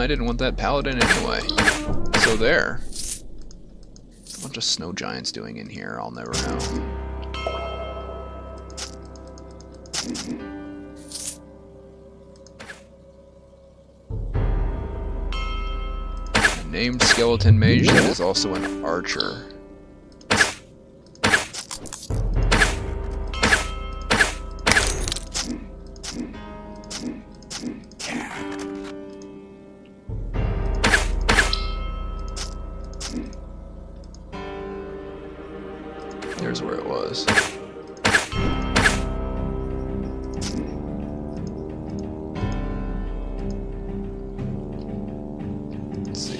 I didn't want that paladin anyway. So there. What's a bunch of snow giants doing in here? I'll never know. A named skeleton mage that is also an archer. There's where it was. Let's see.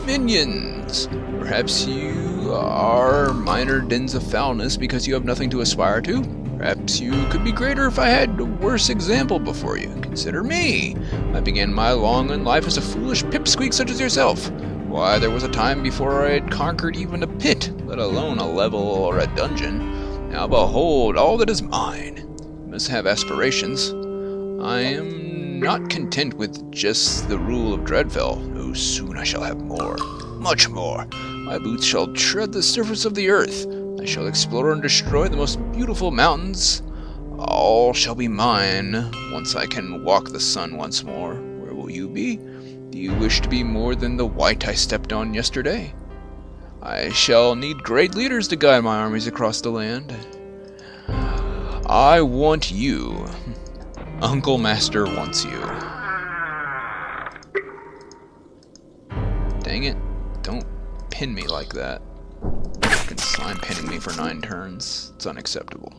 Minions! Perhaps you are minor dens of foulness because you have nothing to aspire to? Perhaps you could be greater if I had a worse example before you. Consider me. I began my long life as a foolish pipsqueak such as yourself. Why, there was a time before I had conquered even a pit, let alone a level or a dungeon. Now behold, all that is mine. You must have aspirations. I am not content with just the rule of Dreadfell. Oh, soon I shall have more. Much more. My boots shall tread the surface of the earth. I shall explore and destroy the most beautiful mountains. All shall be mine, once I can walk the sun once more. Where will you be? Do you wish to be more than the wight I stepped on yesterday? I shall need great leaders to guide my armies across the land. I want you. Uncle Master wants you. Dang it. Don't pin me like that. You can slime pinning me for 9 turns. It's unacceptable.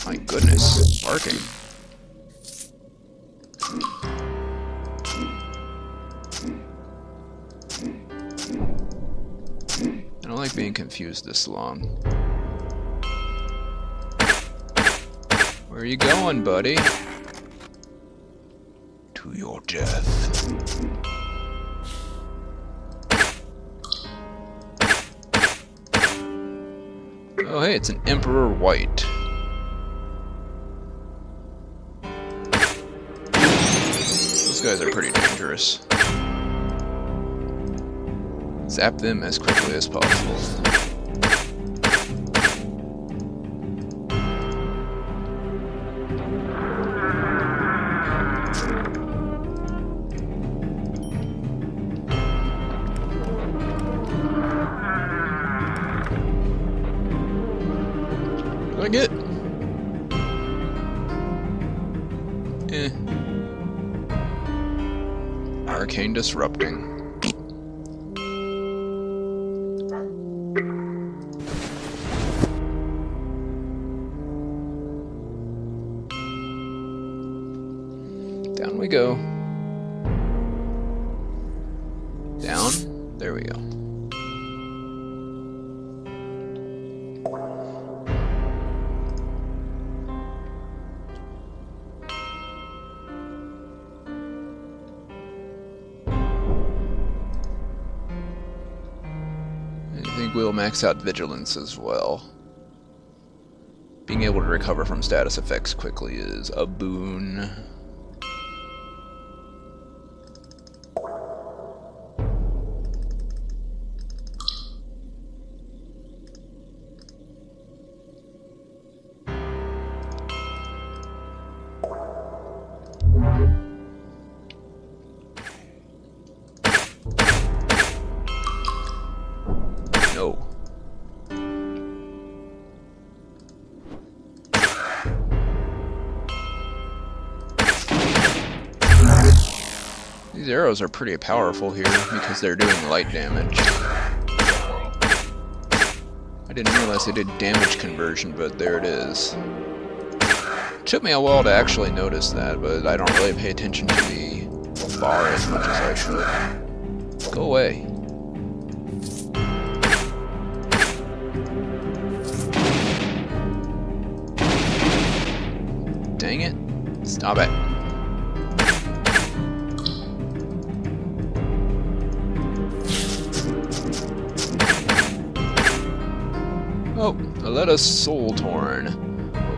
My goodness. Barking. I don't like being confused this long. Where are you going, buddy? To your death. Oh hey, it's an Emperor White. Those guys are pretty dangerous. Zap them as quickly as possible. What did I get? Arcane Disrupting. Down we go. Down. There we go. I think we'll max out Vigilance as well. Being able to recover from status effects quickly is a boon. No. These arrows are pretty powerful here because they're doing light damage. I didn't realize they did damage conversion, but there it is. It took me a while to actually notice that, but I don't really pay attention to the bar as much as I should. Go away. Dang it. Stop it. Oh, let us soul torn.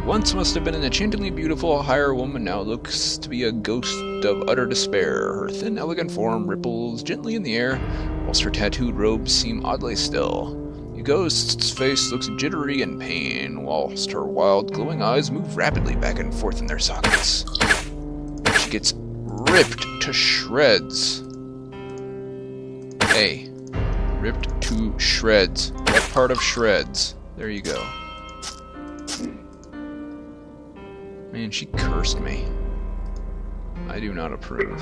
once must have been an enchantingly beautiful higher woman now looks to be a ghost of utter despair. Her thin, elegant form ripples gently in the air, whilst her tattooed robes seem oddly still. The ghost's face looks jittery in pain, whilst her wild, glowing eyes move rapidly back and forth in their sockets. She gets ripped to shreds. Hey, ripped to shreds. What part of shreds? There you go. Man, she cursed me. I do not approve.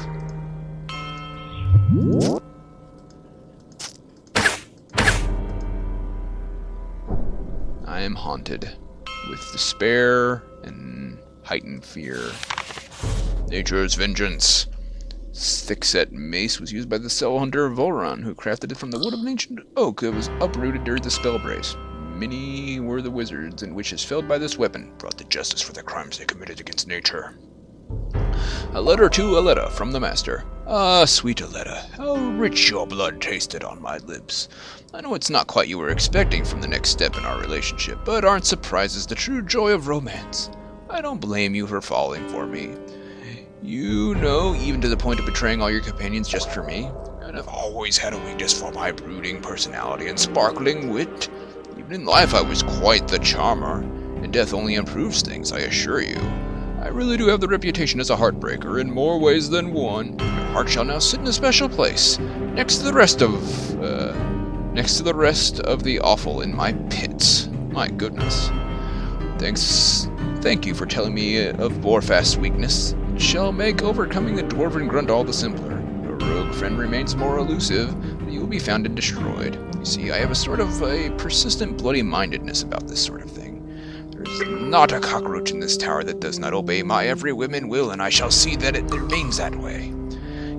I am haunted with despair and heightened fear. Nature's vengeance. This thick-set mace was used by the cell hunter Volron, who crafted it from the wood of an ancient oak that was uprooted during the spell brace. Many were the wizards and witches felled by this weapon, brought to justice for the crimes they committed against nature. A letter to Aletta from the Master. Ah, sweet Aletta, how rich your blood tasted on my lips. I know it's not quite you were expecting from the next step in our relationship, but aren't surprises the true joy of romance? I don't blame you for falling for me. You know, even to the point of betraying all your companions just for me. And I've always had a weakness for my brooding personality and sparkling wit. Even in life I was quite the charmer, and death only improves things, I assure you. I really do have the reputation as a heartbreaker in more ways than one. Your heart shall now sit in a special place, next to the rest of the awful in my pits. My goodness. Thank you for telling me of Borfast's weakness. It shall make overcoming the dwarven grunt all the simpler. Your rogue friend remains more elusive, but you will be found and destroyed. You see, I have a sort of a persistent bloody-mindedness about this sort of thing. There's not a cockroach in this tower that does not obey my every whim and will, and I shall see that it remains that way.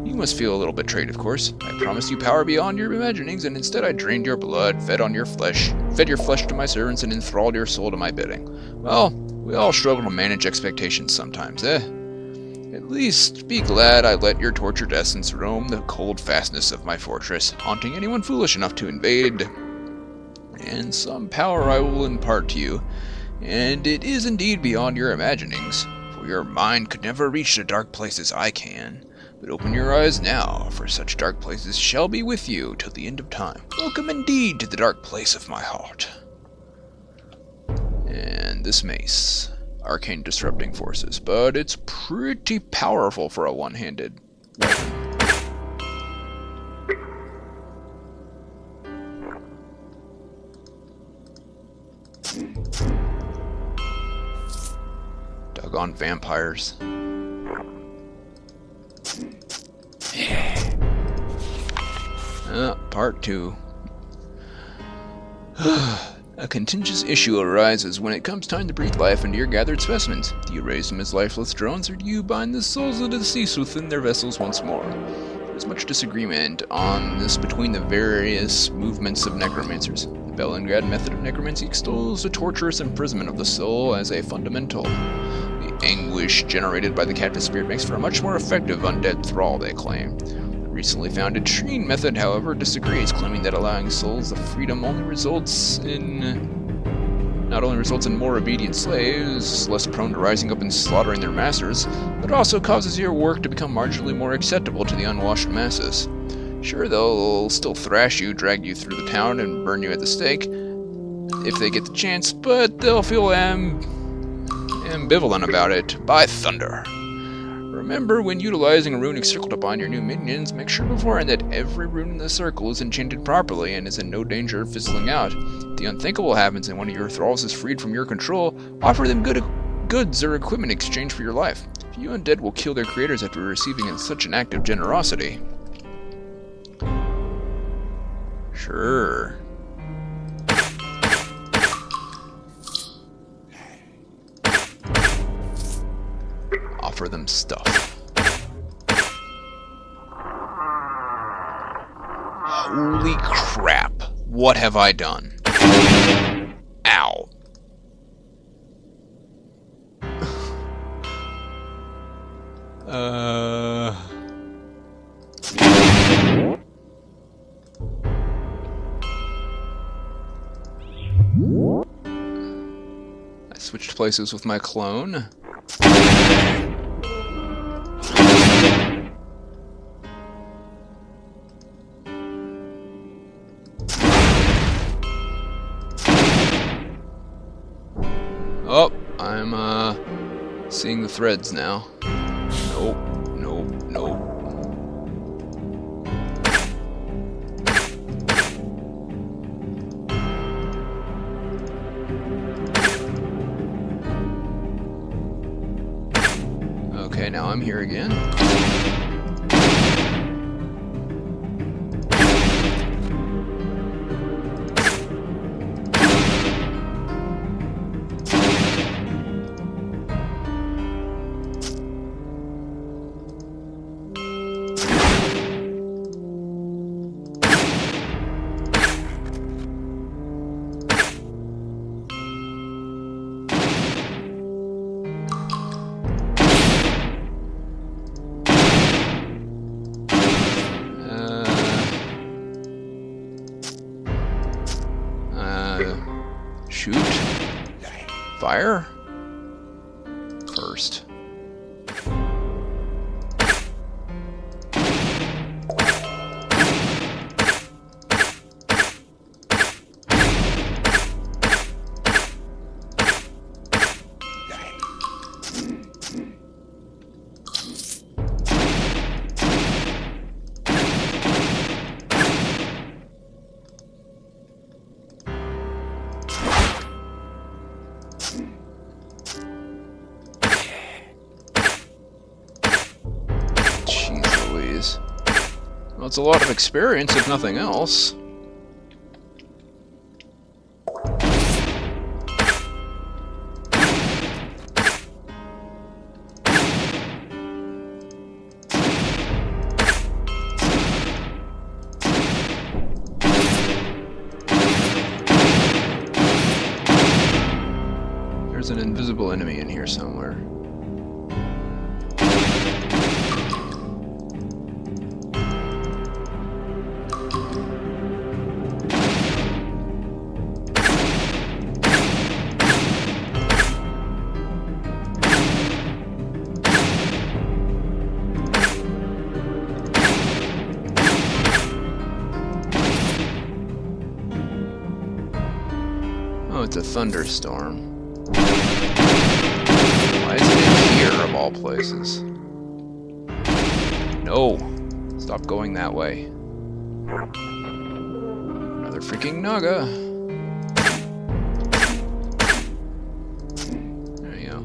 You must feel a little betrayed, of course. I promised you power beyond your imaginings, and instead I drained your blood, fed your flesh to my servants, and enthralled your soul to my bidding. Well, we all struggle to manage expectations sometimes, eh? At least be glad I let your tortured essence roam the cold fastness of my fortress, haunting anyone foolish enough to invade. And some power I will impart to you, and it is indeed beyond your imaginings, for your mind could never reach the dark places I can. But open your eyes now, for such dark places shall be with you till the end of time. Welcome indeed to the dark place of my heart. And this mace. Arcane disrupting forces, but it's pretty powerful for a one-handed weapon. Doggone vampires. Part 2. A contentious issue arises when it comes time to breathe life into your gathered specimens. Do you raise them as lifeless drones, or do you bind the souls of the deceased within their vessels once more? There's much disagreement on this between the various movements of necromancers. The Bellingrad method of necromancy extols the torturous imprisonment of the soul as a fundamental. The anguish generated by the captive spirit makes for a much more effective undead thrall, they claim. Recently founded Trine method, however, disagrees, claiming that allowing souls the freedom not only results in more obedient slaves, less prone to rising up and slaughtering their masters, but also causes your work to become marginally more acceptable to the unwashed masses. Sure, they'll still thrash you, drag you through the town, and burn you at the stake, if they get the chance, but they'll feel ambivalent about it. By thunder! Remember, when utilizing a runic circle to bind your new minions, make sure beforehand that every rune in the circle is enchanted properly and is in no danger of fizzling out. If the unthinkable happens and one of your thralls is freed from your control, offer them goods or equipment in exchange for your life. Few undead will kill their creators after receiving such an act of generosity. Sure. Offer them stuff. Holy crap. What have I done? Ow. Switched places with my clone. Oh, I'm seeing the threads now. Nope, nope, nope. Okay, now I'm here again. Shoot. Fire. First. Well, it's a lot of experience, if nothing else. There's an invisible enemy in here somewhere. Oh, it's a thunderstorm. Why is it in here, of all places? No! Stop going that way. Another freaking Naga! There you go.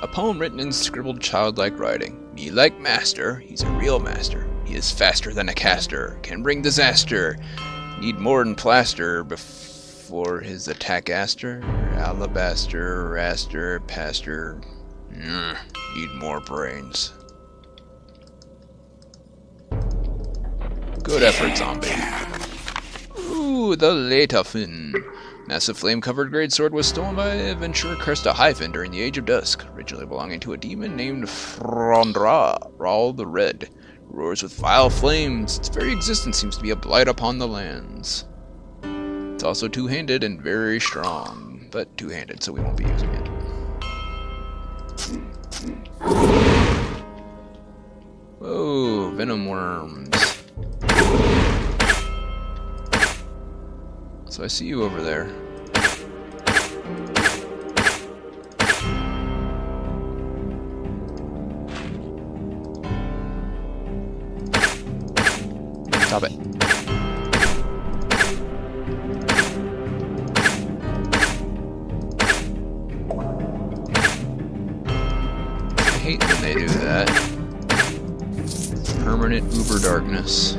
A poem written in scribbled childlike writing. Me like master, he's a real master. He is faster than a caster, can bring disaster. Need more than plaster before his attack aster. Alabaster, raster, pastor. Need more brains. Good effort, zombie. Ooh, the Leitafin. Massive flame-covered greatsword was stolen by adventurer Krista Hyphen during the Age of Dusk, originally belonging to a demon named Frondra, Rawl the Red. Roars with vile flames. Its very existence seems to be a blight upon the lands. It's also two-handed and very strong, but two-handed, so we won't be using it. Whoa, venom worms. So I see you over there. Stop it. I hate when they do that. Permanent uber darkness.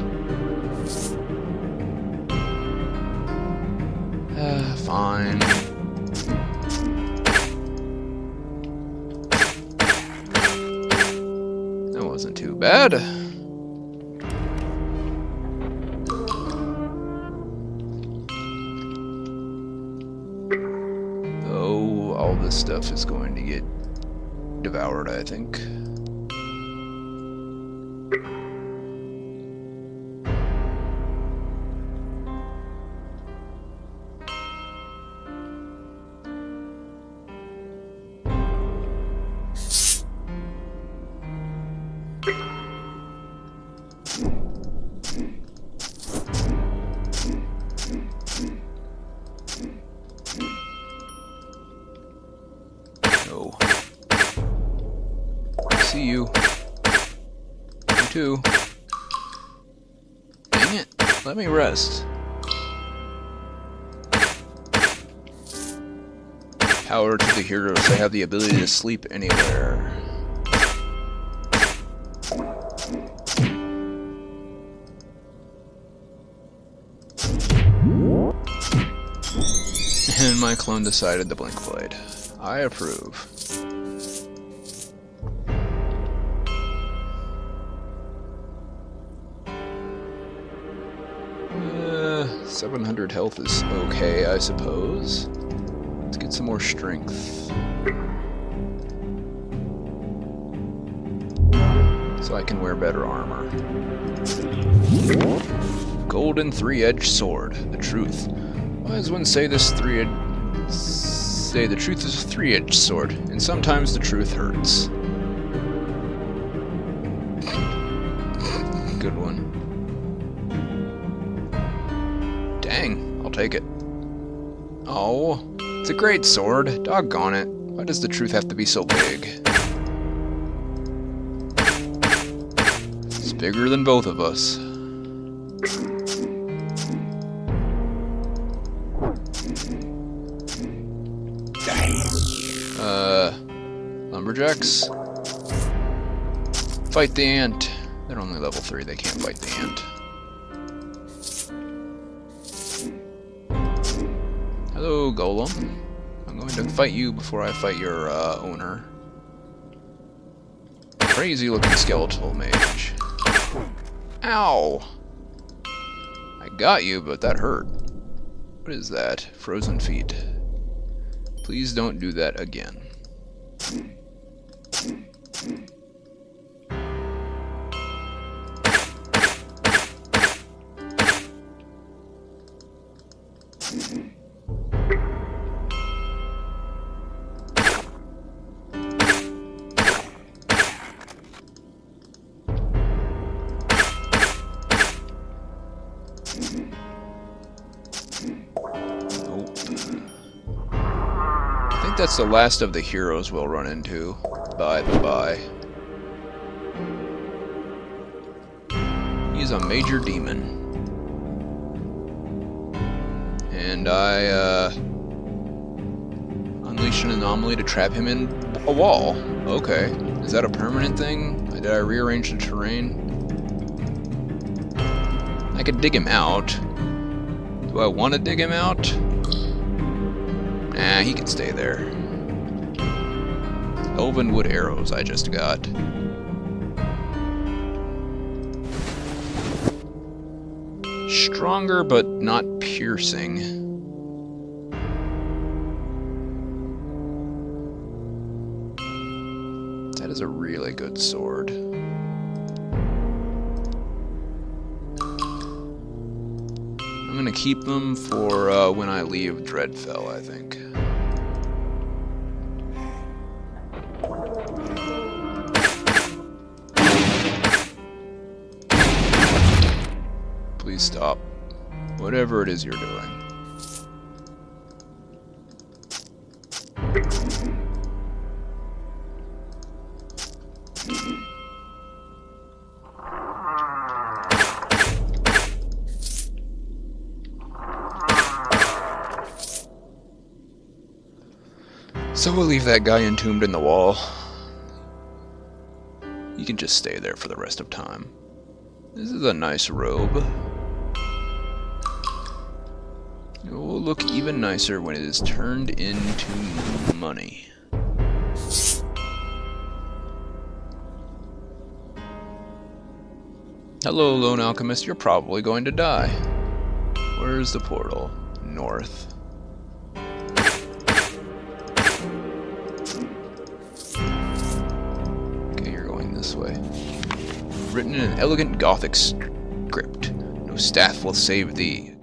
Fine. That wasn't too bad. Oh, all this stuff is going to get devoured, I think. see you. You too. Dang it. Let me rest. Power to the heroes. They have the ability to sleep anywhere. And my clone decided to blink blade. I approve. 700 health is okay, I suppose. Let's get some more strength. So I can wear better armor. Golden three-edged sword. The truth. Wise ones say the truth is a three-edged sword, and sometimes the truth hurts. Good one. Dang, I'll take it. Oh, it's a great sword. Doggone it. Why does the truth have to be so big? It's bigger than both of us. Lumberjacks? Fight the ant. They're only level 3, they can't fight the ant. Hello, Golem. I'm going to fight you before I fight your owner. Crazy looking skeletal mage. Ow! I got you, but that hurt. What is that? Frozen feet. Please don't do that again. I think that's the last of the heroes we'll run into, by the by. He's a major demon. And I, unleash an anomaly to trap him in a wall. Okay. Is that a permanent thing? Did I rearrange the terrain? I could dig him out. Do I want to dig him out? Nah, he can stay there. Elven wood arrows I just got. Stronger, but not piercing. That is a really good sword. I'm gonna keep them for when I leave Dreadfell, I think. Please stop. Whatever it is you're doing. So we'll leave that guy entombed in the wall. You can just stay there for the rest of time. This is a nice robe. It will look even nicer when it is turned into money. Hello, Lone Alchemist. You're probably going to die. Where's the portal? North. Okay, you're going this way. Written in an elegant Gothic script. No staff will save thee.